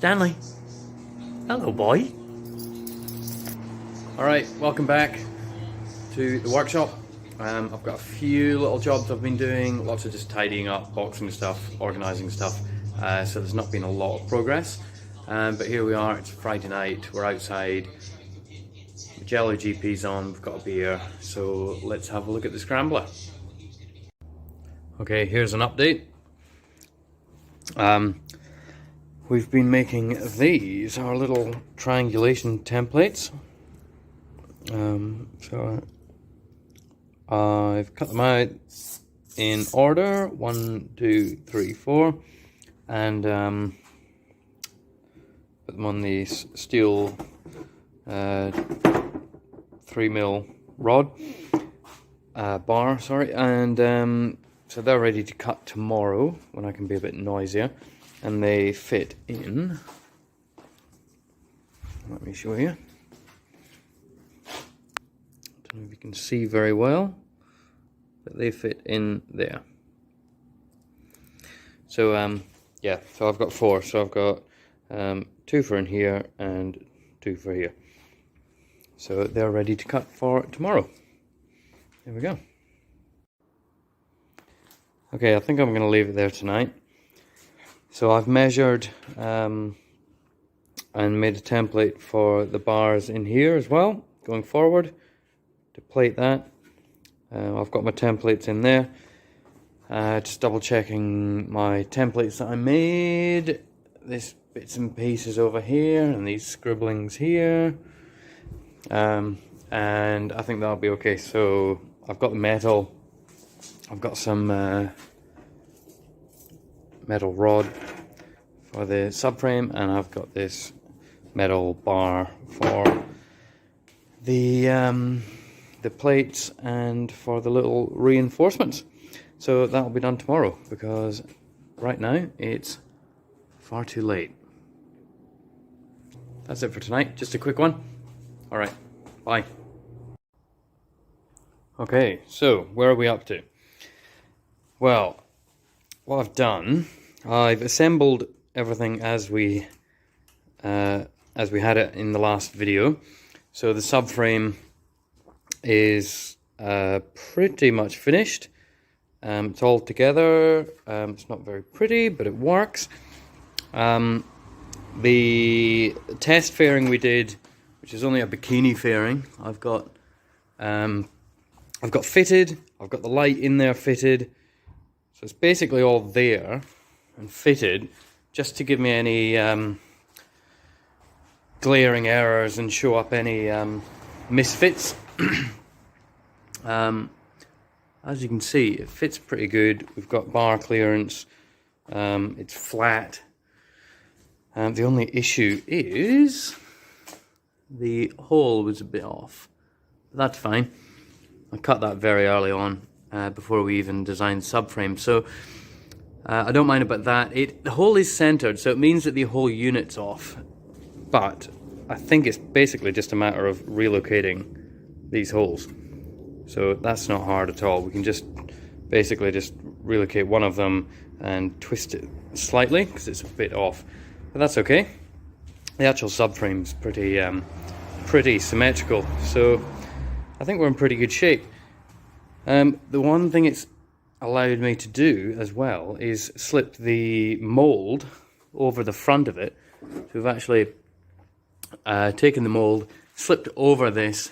Stanley. Hello, boy. Alright, welcome back to the workshop. I've got a few little jobs I've been doing, lots of just tidying up, boxing stuff, organising stuff, so there's not been a lot of progress. But here we are, it's Friday night, we're outside, Jello GP's on, we've got a beer, so let's have a look at the Scrambler. Okay, here's an update. We've been making these, our little triangulation templates. So I've cut them out in order, 1, 2, 3, 4, and put them on the steel 3mm rod bar, sorry, and so they're ready to cut tomorrow when I can be a bit noisier, and they fit in. Let me show you. Don't know if you can see very well, but they fit in there. So yeah, so I've got 4. So I've got 2 for in here and 2 for here. So they're ready to cut for tomorrow. There we go. Okay, I think I'm going to leave it there tonight. So I've measured and made a template for the bars in here as well, going forward, to plate that. I've got my templates in there. Just double checking my templates that I made. This bits and pieces over here, and these scribblings here. And I think that'll be okay. So I've got the metal. I've got some metal rod for the subframe, and I've got this metal bar for the plates and for the little reinforcements. So that'll be done tomorrow, because right now it's far too late. That's it for tonight, just a quick one. Alright, bye. Okay, so where are we up to? Well, what I've done, I've assembled everything as we had it in the last video. So the subframe is pretty much finished. It's all together. It's not very pretty, but it works. The test fairing we did, which is only a bikini fairing, I've got fitted. I've got the light in there fitted. So it's basically all there and fitted, just to give me any glaring errors and show up any misfits. As you can see, it fits pretty good. We've got bar clearance. It's flat. The only issue is the hole was a bit off. That's fine. I cut that very early on, before we even designed subframe. So I don't mind about that. The hole is centered, so it means that the whole unit's off. But I think it's basically just a matter of relocating these holes. So that's not hard at all. We can just basically just relocate one of them and twist it slightly, because it's a bit off. But that's okay. The actual subframe's pretty symmetrical, so I think we're in pretty good shape. The one thing it's allowed me to do as well is slip the mould over the front of it. So we've actually taken the mould, slipped over this,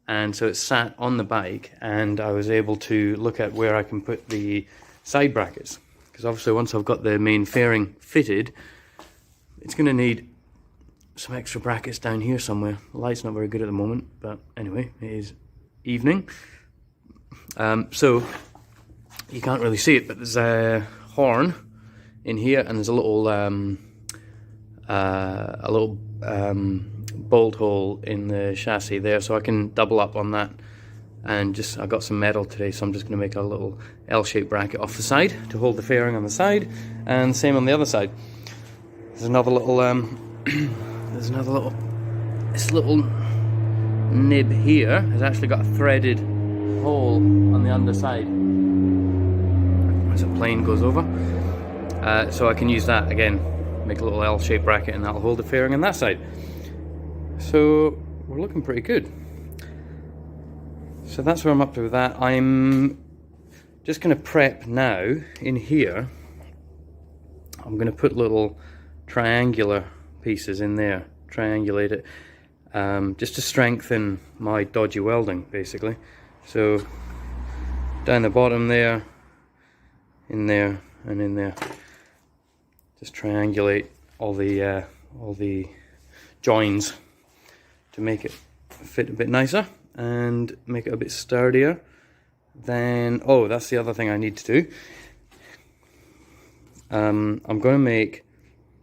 and so it sat on the bike, and I was able to look at where I can put the side brackets. Because obviously once I've got the main fairing fitted, it's going to need some extra brackets down here somewhere. The light's not very good at the moment, but anyway, it is evening. So you can't really see it, but there's a horn in here, and there's a little bolt hole in the chassis there, so I can double up on that. And I got some metal today, so I'm just going to make a little L-shaped bracket off the side to hold the fairing on the side, and same on the other side. There's another little this little nib here has actually got a threaded hole on the underside as a plane goes over, so I can use that again, make a little L-shaped bracket, and that'll hold the fairing on that side. So we're looking pretty good. So that's where I'm up to with that. I'm just going to prep now in here. I'm going to put little triangular pieces in there, triangulate it, just to strengthen my dodgy welding, basically. So down the bottom there, in there, and in there. Just triangulate all the joins to make it fit a bit nicer and make it a bit sturdier. Then, oh, that's the other thing I need to do. I'm going to make,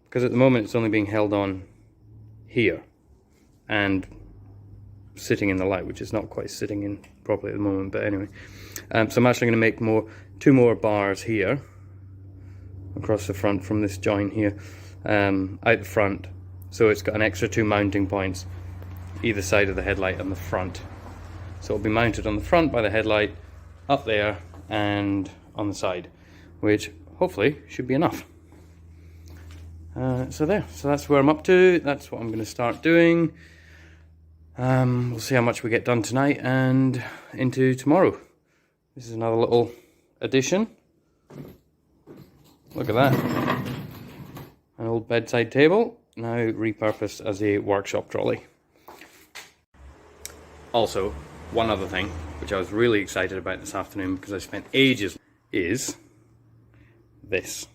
because at the moment it's only being held on here and sitting in the light, which is not quite sitting in properly at the moment, but anyway. So I'm actually going to make two more bars here across the front from this joint here, out the front, so it's got an extra 2 mounting points either side of the headlight on the front. So it'll be mounted on the front by the headlight, up there, and on the side, which hopefully should be enough. So that's where I'm up to. That's what I'm going to start doing. We'll see how much we get done tonight and into tomorrow. This is another little addition. Look at that. An old bedside table, now repurposed as a workshop trolley. Also, one other thing, which I was really excited about this afternoon because I spent ages, is this.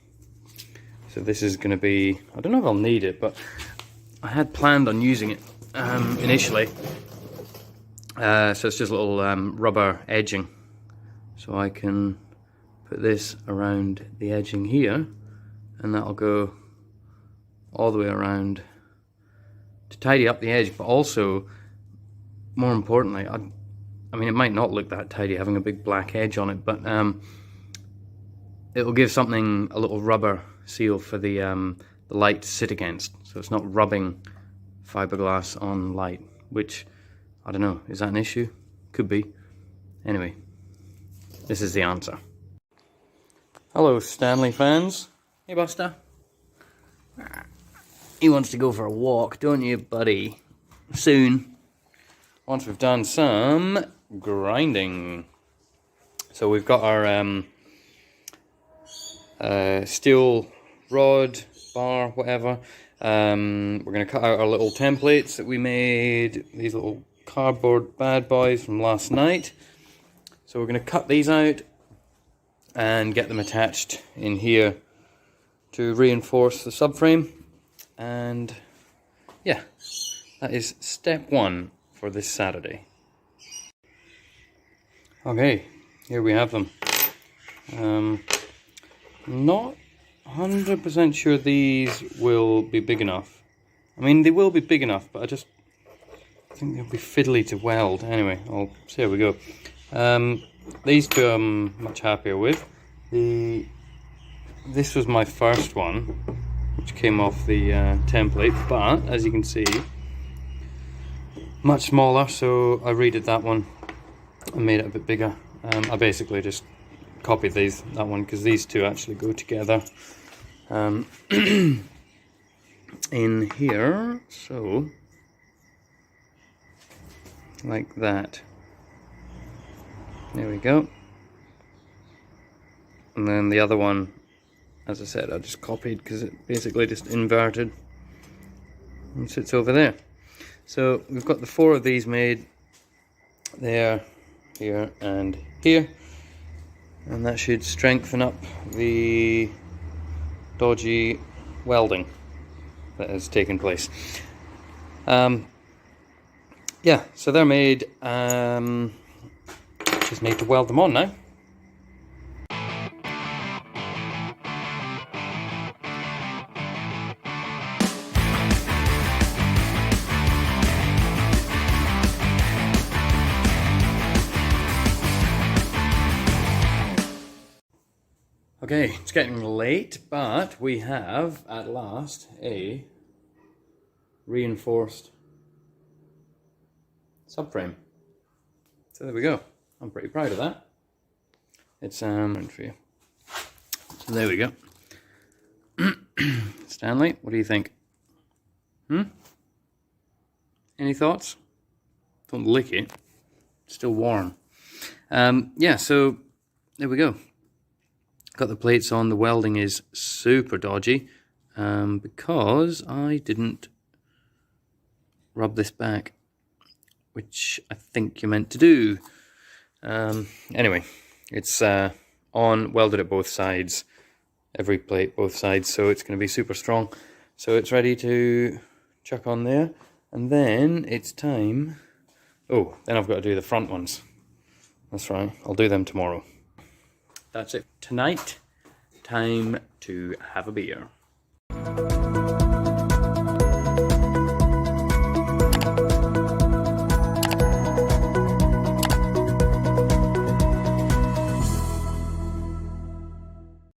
So this is going to be, I don't know if I'll need it, but I had planned on using it initially. So it's just a little rubber edging. So I can put this around the edging here, and that'll go all the way around to tidy up the edge, but also, more importantly, I mean, it might not look that tidy having a big black edge on it, but it'll give something, a little rubber seal for the light to sit against, so it's not rubbing fiberglass on light, which, I don't know, is that an issue? Could be. Anyway, this is the answer. Hello, Stanley fans. Hey, Buster. He wants to go for a walk, don't you, buddy? Soon. Once we've done some grinding. So we've got our steel rod, bar, whatever. We're going to cut out our little templates that we made, these little cardboard bad boys from last night. So we're going to cut these out and get them attached in here to reinforce the subframe. And yeah, that is step one for this Saturday. Okay, here we have them. Not 100% sure these will be big enough. I mean, they will be big enough, but I think they'll be fiddly to weld. Anyway, I'll see how we go. These two I'm much happier with. This was my first one, which came off the template, but as you can see, much smaller, so I redid that one and made it a bit bigger. I basically just copied that one because these two actually go together in here, so like that. There we go. And then the other one, as I said, I just copied because it basically just inverted and sits over there. So we've got the 4 of these made there, here, and here. And that should strengthen up the dodgy welding that has taken place. Yeah, so they're made. Just need to weld them on now. Okay, it's getting late, but we have at last a reinforced subframe. So there we go. I'm pretty proud of that. It's for you. So there we go. Stanley, what do you think? Any thoughts? Don't lick it. It's still warm. Yeah, so there we go. Got the plates on. The welding is super dodgy because I didn't rub this back, which I think you're meant to do. Anyway, it's on, welded at both sides, every plate, both sides, so it's going to be super strong. So it's ready to chuck on there, and then it's time. Oh, then I've got to do the front ones. That's right, I'll do them tomorrow. That's it. Tonight, time to have a beer.